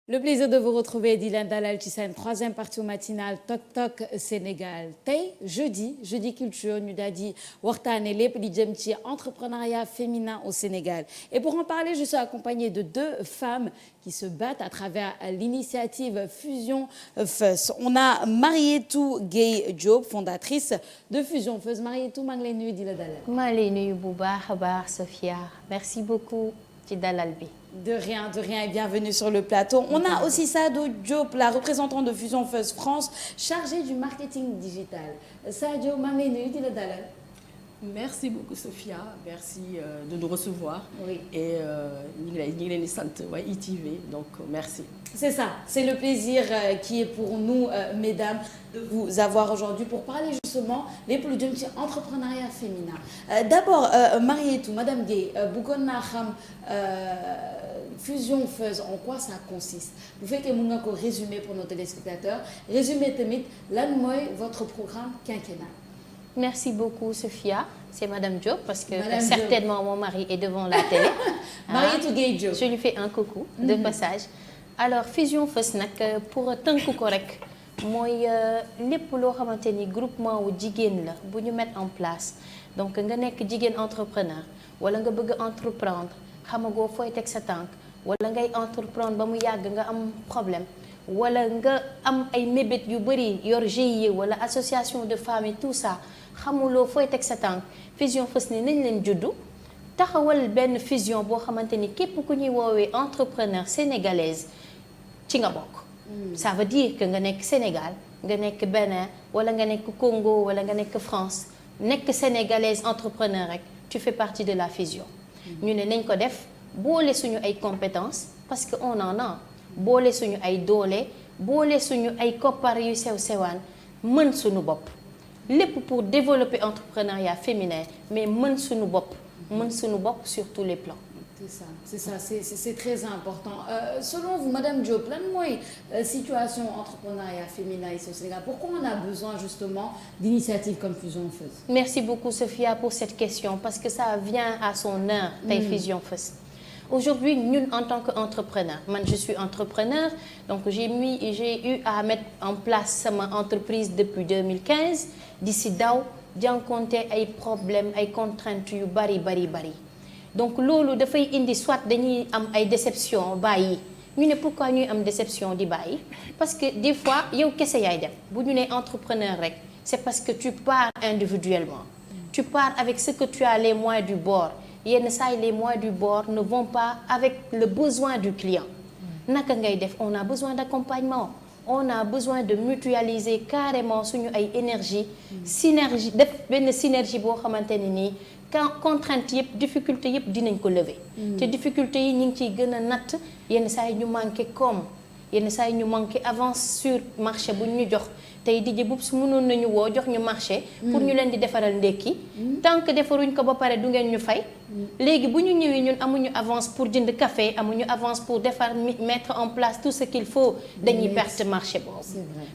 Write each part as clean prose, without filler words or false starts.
Le plaisir de vous retrouver di leen dalal ci seen troisième partie matinale Tok Tok Sénégal tey jeudi culture ñu daal di waxtaane lépp di jëm ci entrepreneuriat féminin au Sénégal et pour en parler je suis accompagnée de deux femmes qui se battent à travers l'initiative Fusion Fuzz. On a Marietou Gueye Diop, fondatrice de Fusion Fuzz. Marietou maa ngi lay nuyu di la dalal. maa ngi lay nuyu bu baax a baax Sophia merci beaucoup ci dalal bi. De rien et bienvenue sur le plateau. On a aussi Sadio Diop, la représentante de Fusion Fuzz France, chargée du marketing digital. Sadio maa ngi lay nuyu di la dalal. Merci beaucoup Sophia, merci de nous recevoir. Oui. Et ñu ngi leen di sant waa ITV donc merci. C'est ça, c'est le plaisir qui est pour nous mesdames de vous avoir aujourd'hui pour parler justement lépp lu jëm ci entrepreneuriat féminin. D'abord Marietou, Madame Gueye bëggoon naa xam Fusion Fuzz en quoi ça consiste bu fekkee mën nga ko résumer pour nos téléspectateurs résumer tamit lan mooy votre programme quinquennal. Merci beaucoup Sophia, c'est Madame Diop parce que Madame certainement Diop. Mon mari est devant la télé. Marietou Gueye Diop. Je lui fais un coucou de passage. Alors Fusion Fuzz nag pour tënk ko rek mooy lépp loo xamante ni groupement wu jigéen la bu ñu mettre en place donc nga nekk jigéen entrepreneur wala nga bëgg entreprendre xamagoo fooy teg sa tànk wala ngay entreprendre ba mu yàgg nga am problème wala nga am ay mébét yu bëri yor GIE wala association de femmes et tout ça xamuloo fooy teg sa tànk Fusion Fuzz ni nañ leen juddu taxawal benn fusion boo xamante ni képp ku ñuy woowee entrepreneur sénégalaise ci nga bokk. Ça veut dire que nga nekk Sénégal nga nekk Bénin wala nga nekk Congo wala nga nekk France nekk sénégalaise entrepreneur rek tu fais partie de la fusion. ñu ne nañ ko def boole suñu ay compétences parce que on en a boole suñu ay doole boole suñu ay koppar yu sew sewaan mën suñu bopp lépp pour développer entrepreneuriat féminin mais mën suñu bopp sur tous les plans. C'est très important. Selon vous, Madame Diop, lan mooy situation entrepreneuriat féminin ici au Sénégal? Pourquoi on a besoin justement d'initiatives comme Fusion Fuzz? Merci beaucoup Sophia pour cette question parce que ça vient à son heure tey Fusion Fuzz. Aujourd'hui ñun en tant qu'entrepreneur man je suis entrepreneur donc j'ai eu à mettre en place sama entreprise depuis 2015 d'ici daaw jànkonte ay problèmes ay contraintes yu bari donc loolu dafay indi soit dañuy am ay déception bàyyi ñu ne pourquoi ñuy am déception di bàyyi parce que des fois yow kese yaay dem bu ñu nee entrepreneur rek c'est parce que tu pars individuellement tu pars avec ce que tu as les moyens du bord yenn saa yi les moyens du bord ne vont pas avec le besoin du client naka ngay def on a besoin d'accompagnement on a besoin de mutualiser carrément suñu ay énergie synergie def benn synergie boo xamante ne nii contrainte yëpp difficulté yëpp dinañ ko lever te difficulté yi ñu ngi ciy gën a natt yenn saa yi ñu manqué comme yenn saa yi ñu manqué avance sur marché bu ñu jox tey DJ Boubs su mënoon nañu woo jox ñu marché pour ñu leen di defaral ndekki tant que defaruñ ko ba pare du ngeen ñu fay léegi bu ñu ñëwee ñun amuñu avance pour jënd café amuñu avance pour defar mettre en place tout ce qu'il faut dañuy perte marché boobu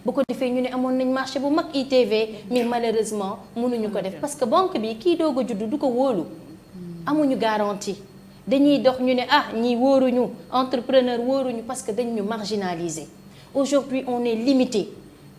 bu ko defee ñu ne amoon nañ marché bu mag ITV mais malheureusement mënuñu ko def parce que banque bi kii doog a judd du ko wóolu amuñu garantie dañuy dox ñu ne ñii wóoruñu entrepreneur wóoruñu parce que dañ ñu marginaliser aujourd'hui on est limité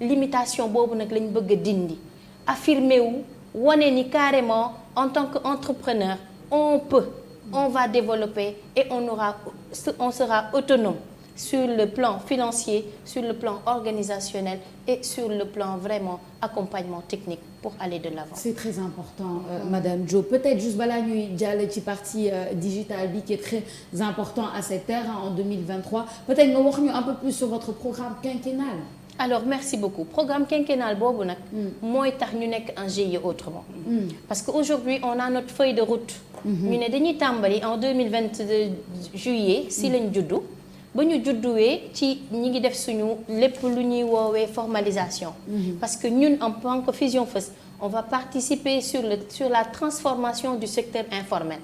limitation boobu nag lañ bëgg a dindi affirmer wu wane ni carrément en tant qu'entrepreneur on va développer et on sera autonome sur le plan financier sur le plan organisationnel et sur le plan vraiment accompagnement technique pour aller de l'avant. C'est très important Madame Diop peut-être juste balaa ñuy jàll ci partie digitale bi qui est très important à cette ère en 2023 peut-être nga wax ñu un peu plus sur votre programme quinquennal. Alors merci beaucoup programme quinquennal boobu nag mooy tax ñu nekk un GIE autrement parce que aujourd'hui on a notre feuille de route ñu ne dañuy tàmbali en 2022 juillet si lañ juddu ba ñu judduwee ci ñi ngi def suñu lépp lu ñuy woowee formalisation parce que ñun en tant que Fusion Fuzz on va participer sur la transformation du secteur informel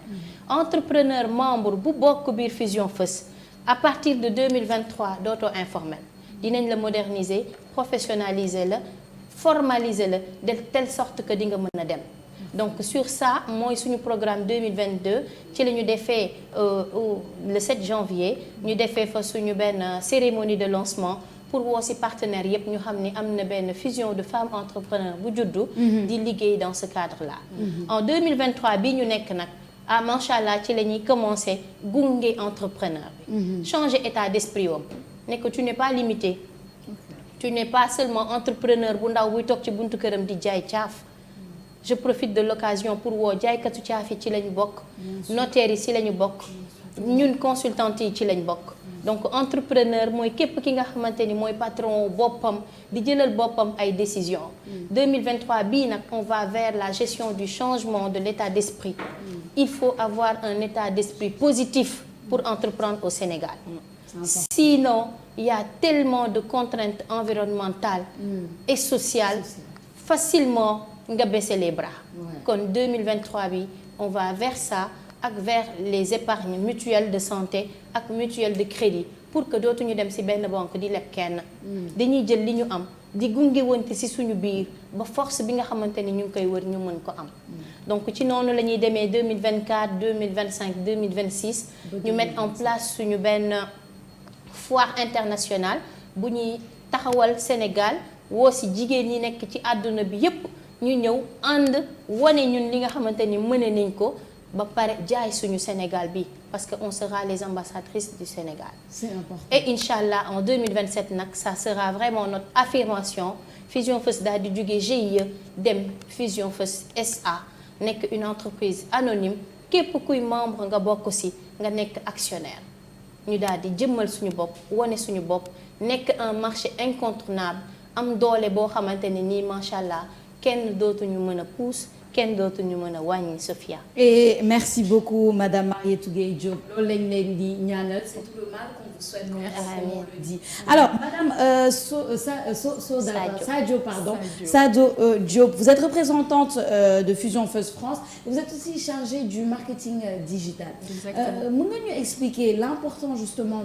entrepreneur membre bu bokk biir Fusion Fuzz à partir de 2023 dootoo informel dinañ la moderniser professionnaliser la formaliser la de telle sorte que di nga mën a dem donc sur ça mooy suñu programme 2022 ci la ñu defee le 7 janvier ñu defee fa suñu benn cérémonie de lancement pour woo ci partenaires yëpp ñu xam ni am na benn fusion de femmes entrepreneurs bu juddu di liggéey dans ce cadre-là. En 2023 bii ñu nekk nag macha allah ci la ñuy commencer gunge entrepreneur bi. changer état d'esprit wam ne que tu n'es pas limité. tu n'es pas seulement entrepreneur bu ndaw buy toog ci buntu këram di jaay caaf. je profite de l'occasion pour woo jaaykatu caaf yi ci lañ bokk. notaires yi ci lañu bokk. ñun consultantes yi ci lañ bokk. donc entrepreneur mooy képp ki nga xamante ni mooy patron boppam di jëlal boppam ay décisions. 2023 bii nag on va vers la gestion du changement de l'état d'esprit. il faut avoir un état d'esprit positif pour entreprendre au Sénégal. Sinon il y a tellement de contraintes environnementales et sociales facilement nga baisser les bras. kon 2023 bi on va vers ça ak vers les épargnes mutuelles de santé ak mutuelles de crédit pour que dootuñu dem ci benn banque di leb kenn. dañuy jël li ñu am di gunge wante ci suñu biir ba force bi nga xamante ni ñu ngi koy wër ñu mën ko am. donc ci noonu la ñuy demee 2024 2025 2026 ñu mettre en place suñu benn foire internationale bu ñuy taxawal Sénégal woo ci jigéen ñi nekk ci àdduna bi yépp ñu ñëw ànd wane ñun li nga xamante ni mëne nañ ko ba pare jaay suñu Sénégal bi parce que on sera les ambassadrices du Sénégal. C'est important. Et Inch'Allah en 2027 nag ça sera vraiment notre affirmation Fusion First daal di jóge GIE dem Fusion First SA nekk une entreprise anonyme képp kuy membre nga bokk ci nga nekk actionnaire ñu daal di jëmmal suñu bopp wane suñu bopp nekk un marché incontournable am doole boo xamante ne nii macha allah kenn dootuñu mën a pousse kenn dootuñu mën a wàññi Sophia. Et merci beaucoup Madame Marietou Gueye Diop loolu lañ leen di ñaanal c'est tout le mal qu'on vous souhaite comme on le dit. Alors Madame Sadio Diop, vous êtes représentante de Fusion First France et vous êtes aussi chargée du marketing digital. Exactement. Mën nga ñu expliquer l'importance justement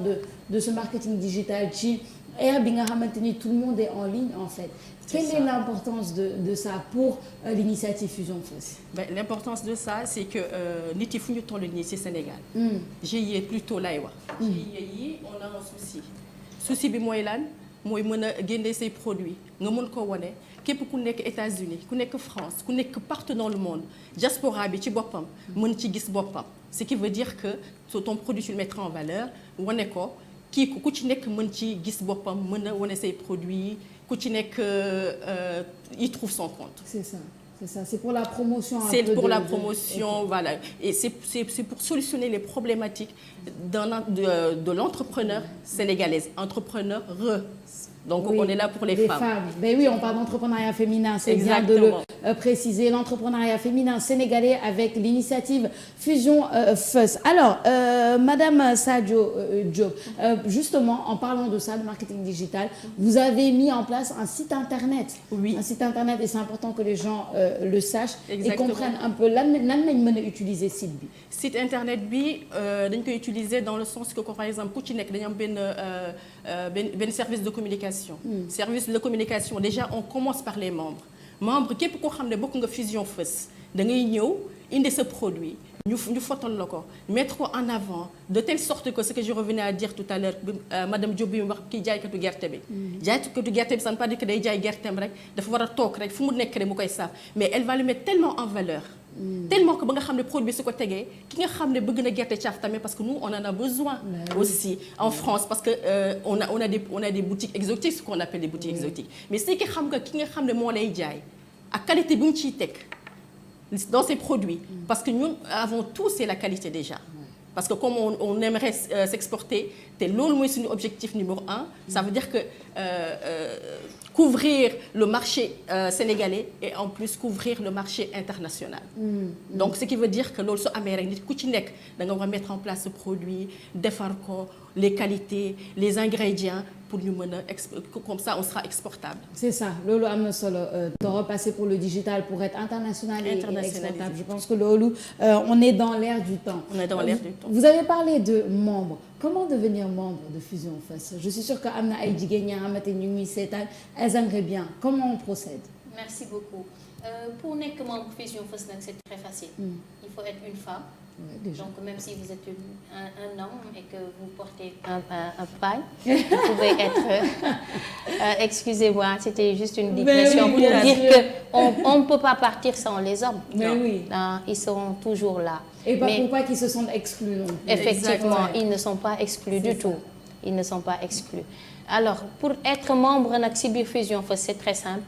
de ce marketing digital ci ère bi nga xamante ni tout le monde est en ligne en fait. Quelle est l'importance de ça pour l'initiative Fusion First? L'importance de ça c'est que nit yi fu ñu toll nii ci Sénégal. GIE plutôt lay wax. GIE yi on a un souci bi mooy lan mooy mën a génne say produits nga mën ko wane képp ku nekk États-Unis ku nekk France ku nekk partout dans le monde diaspora bi ci boppam mën ci gis boppam ce qui veut dire que ton produit tu le mettras en valeur wane ko kii ku ci nekk mën ci gis boppam mën a wane say produits ku ci nekk il trouve son compte. C'est ça, c'est pour la promotion. C'est pour la promotion, voilà. Et c'est pour solutionner les problématiques de l'entrepreneur sénégalaise, entrepreneur. Donc oui, on est là pour les femmes. Ben oui, on parle d'entrepreneuriat féminin, c'est bien de le préciser, l'entrepreneuriat féminin sénégalais avec l'initiative Fusion First. Alors, Madame Sadio Diop, justement, en parlant de ça, de marketing digital, vous avez mis en place un site internet. Oui. Un site internet et c'est important que les gens le sachent. Exactement. Et comprennent un peu lan lañ mën a utiliser site bi. Site internet bi dañ koy utiliser dans le sens que par exemple ku ci nekk dañu am benn service de communication. Service de communication déjà on commence par les membres képp koo xam ne bokk nga Fusion First da ngay ñëw indi sa produit ñu fotal la ko mettre ko en avant de telle sorte que ce que je revenais à dire tout à l'heure madame Diop bi wax kii jaaykatu gerte bi jaaykatu gerte bi ça ne veut pas dire que day jaay gerteem rek dafa war a toog rek fu mu nekk rek mu koy saaf mais elle va le mettre tellement en valeur tellement que ba nga xam ne produit bi su ko tegee ki nga xam ne bëgg na gerte caaf tamit parce que nous on en a besoin aussi en France parce que on a des boutiques exotiques ce qu'on appelle des boutiques exotiques mais c'est que xam nga ki nga xam ne moo lay jaay ak qualité bi mu ciy teg dans ces produits parce que ñun avant tout c'est la qualité déjà parce que comme on aimerait s'exporter te loolu mooy suñu objectif numéro 1 ça veut dire que couvrir le marché sénégalais et en plus couvrir le marché international. Donc ce qui veut dire que loolu su amee rek nit ku ci nekk da nga war a mettre en place ce produit defar ko les qualités les ingrédients pour ñu mën a comme ça on sera exportable. C'est ça loolu am na solo de repasser pour le digital pour être international et exportable. Je pense que loolu on est dans l'air du temps. On est dans l'air du temps. Vous avez parlé de membres. Comment devenir membre de Fusion First? Je suis sûre que am na ay jigéen ñi nga xamante ni ñu ngi seetaan elles aimeraient bien. Comment on procède? Merci beaucoup. Pour nekk membre Fusion First nag c'est très facile. Il faut être une femme. Ouais, donc même si vous êtes un homme et que vous portez un paille, vous pouvez être... excusez-moi, c'était juste une digression pour dire qu'on ne peut pas partir sans les hommes. Mais oui. Ils seront toujours là. Et pas pour pas qu'ils se sentent exclus non plus. Effectivement, ils ne sont pas exclus du tout. Ils ne sont pas exclus. Alors, pour être membre nag ci biir Fusion First, c'est très simple.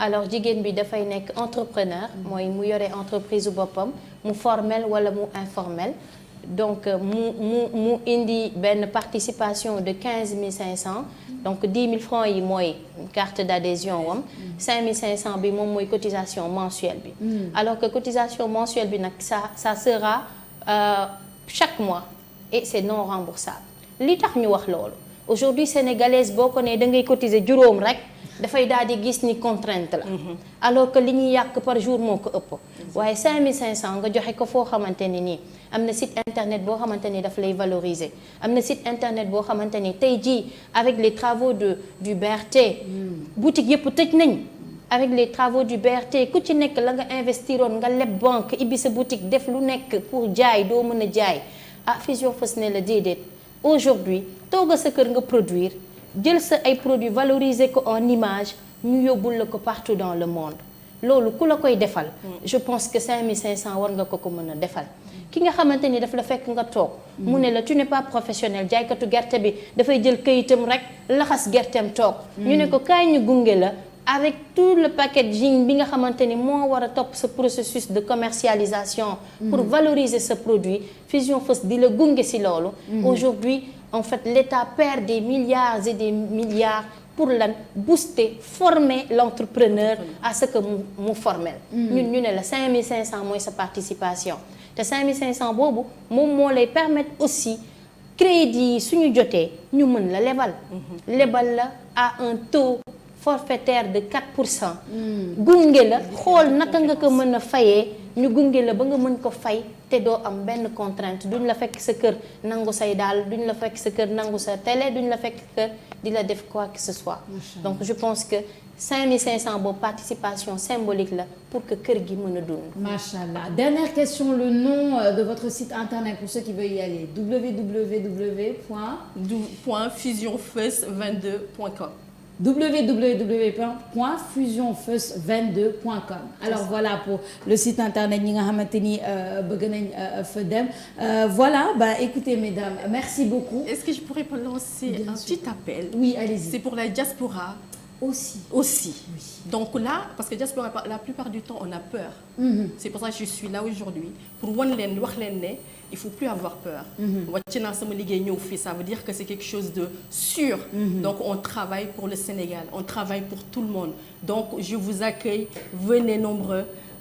Alors jigéen bi dafay nekk entrepreneur mooy mu yore entreprise boppam mu formel wala mu informel donc mu indi benn participation de 15 500 donc 10 000 francs yi mooy carte d'adhésion wam 5 500 bi moom mooy cotisation mensuelle bi alors que cotisation mensuelle bi nag ça sera chaque mois et c'est non remboursable li tax ñu wax loolu aujourd'hui sénégalaise boo ko ne da ngay cotiser juróom rek dafay daal di gis ni contrainte la alors que li ñuy yàq par jour moo ko ëpp waaye 5500 nga joxe ko foo xamante ni nii am na site internet boo xamante ni daf lay valoriser am na site internet boo xamante ni tey jii avec les travaux du BRT boutique yëpp tëj nañ avec les travaux du BRT ku ci nekk la nga investiroon nga leb banque ibbi sa boutique def lu nekk pour jaay doo mën a jaay Fusion First ne la déedéet aujourd'hui tooga sa kër nga produire jël sa ay produits valoriser ko en image ñu yóbbul la ko partout dans le monde loolu ku la koy defal je pense que 5500 war nga ko mën a defal ki nga xamante ni daf la fekk nga toog mu ne la tu n'es pas professionnel jaaykatu gerte bi dafay jël këyitam rek laxas gerteem toog ñu ne ko kaay ñu gunge la avec tout le packaging bi nga xamante ni moo war a topp sa processus de commercialisation pour valoriser ce produit Fusion First di la gunge si loolu aujourd'hui en fait l'État perd des milliards et des milliards pour lan booster former l'entrepreneur à ce que mu formel ñun ñu ne la 5500 mooy sa participation te 5500 boobu moom moo lay permettre aussi crédit yi suñu jotee ñu mën la lebal la à un taux forfaitaire de 4%. gunge la xool naka nga ko mën a fayee ñu gunge la ba nga mën ko fay te doo am benn contrainte duñ la fekk sa kër nangu say daal duñ la fekk sa kër nangu sa télé duñ la fekk kër di la def quoi que ce soit. donc je pense que 5500 boobu participation symbolique la pour que kër gi mën a dund. Machallah. Dernière question, le nom de votre site internet pour ceux qui veulent y aller. www.fusionfirst22.com www.fusionfirst22.com. Alors voilà pour le site internet ñi nga xamante ni bëgg nañ fa dem voilà bah écoutez mesdames merci beaucoup. Est-ce que je pourrais lancer un petit appel? Oui, allez-y. C'est pour la diaspora. Aussi. Oui. Donc là, parce que diaspora, la plupart du temps, on a peur. C'est pour ça que je suis là aujourd'hui. Pour wan leen wax leen ne il faut plus avoir peur. wàcc naa sama liggéey ñëw fii, ça veut dire que c'est quelque chose de sûr. Donc on travaille pour le Sénégal, on travaille pour tout le monde. Donc je vous accueille, venez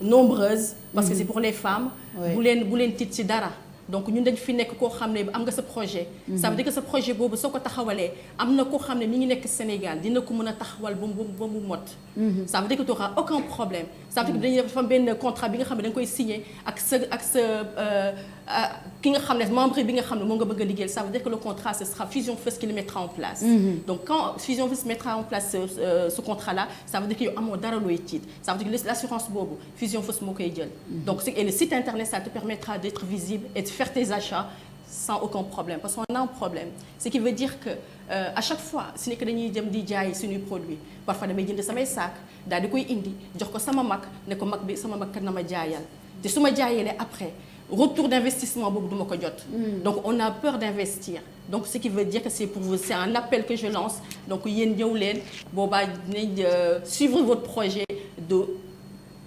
nombreuses, parce que c'est pour les femmes. bu leen tiit ci dara. donc ñun dañ fi nekk koo xam ne am nga sa projet. ça veut dire que sa projet boobu soo ko taxawalee am na koo xam ne mi ngi nekk Sénégal dina ko mën a taxawal ba mu mot. ça veut dire que tu auras aucun problème. ça veut dire que dañuy def benn contrat bi nga xam ne da nga koy signer ak sa ki nga xam ne membre bi nga xam ne moo nga bëgg a liggéeyal. ça veut dire que le contrat ce sera Fusion First qui le mettra en place. donc quand Fusion First mettra en place ce contrat là ça veut dire que yow amoo dara looy tiit. ça veut dire que l'assurance boobu Fusion First moo koy jël. donc et le site internet ça te permettra d'être visible et de faire tes achats sans aucun problème parce qu'on a un problème ce qui veut dire que à chaque fois su nekk dañuy dem di jaay suñuy produit parfois damay jënd samay sac daal di koy indi jox ko sama mag ne ko mag bi sama mag kat na ma jaayal te su ma jaayalee après retour d'investissement boobu du ma ko jot. donc on a peur d'investir donc ce qui veut dire que c'est pour vous c'est un appel que je lance donc yéen ñëw leen boobaa dinañ suivre votre projet de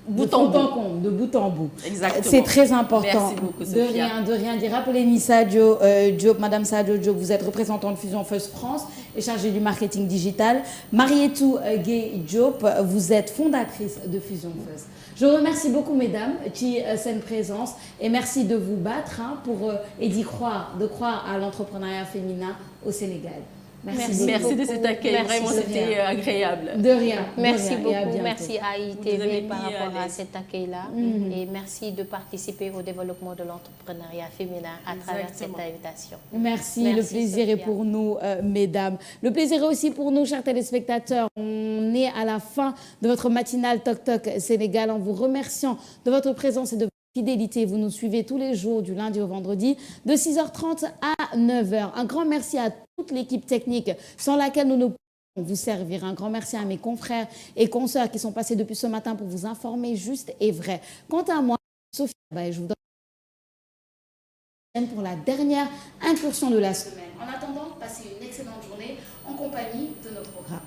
bout en bout. De bout en bout. Exactement. C'est très important. Merci beaucoup, Sophia. De rien dire. Rappelez-nous Sadio Diop, Madame Sadio Diop, vous êtes représentante Fusion First France et chargée du marketing digital. Marietou Gueye Diop, vous êtes fondatrice de Fusion First. Je vous remercie beaucoup, mesdames, ci seen présence et merci de vous battre pour et d'y croire, de croire à l'entrepreneuriat féminin au Sénégal. Merci de cet accueil. Merci, vraiment, c'était agréable. De rien. Merci de rien. Et à beaucoup. bientôt. Merci à Vous ITV avez par mis rapport à à l'aise. cet accueil-là. Et merci de participer au développement de l'entrepreneuriat féminin à travers cette Exactement. invitation. Merci, Merci, le plaisir est Sophia. pour nous, mesdames. Le plaisir est aussi pour nous, chers téléspectateurs. On est à la fin de votre matinale Toc Toc Sénégal en vous remerciant de votre présence et de votre fidélité. Vous nous suivez tous les jours du lundi au vendredi de 6h30 à 9h. Un grand merci à toute l'équipe technique sans laquelle nous ne pouvons vous servir. Un grand merci à mes confrères et consoeurs qui sont passés depuis ce matin pour vous informer juste et vrai. Quant à moi, Sophia, je vous donne pour la dernière incursion de la semaine. En attendant, passez une excellente journée en compagnie de nos programmes.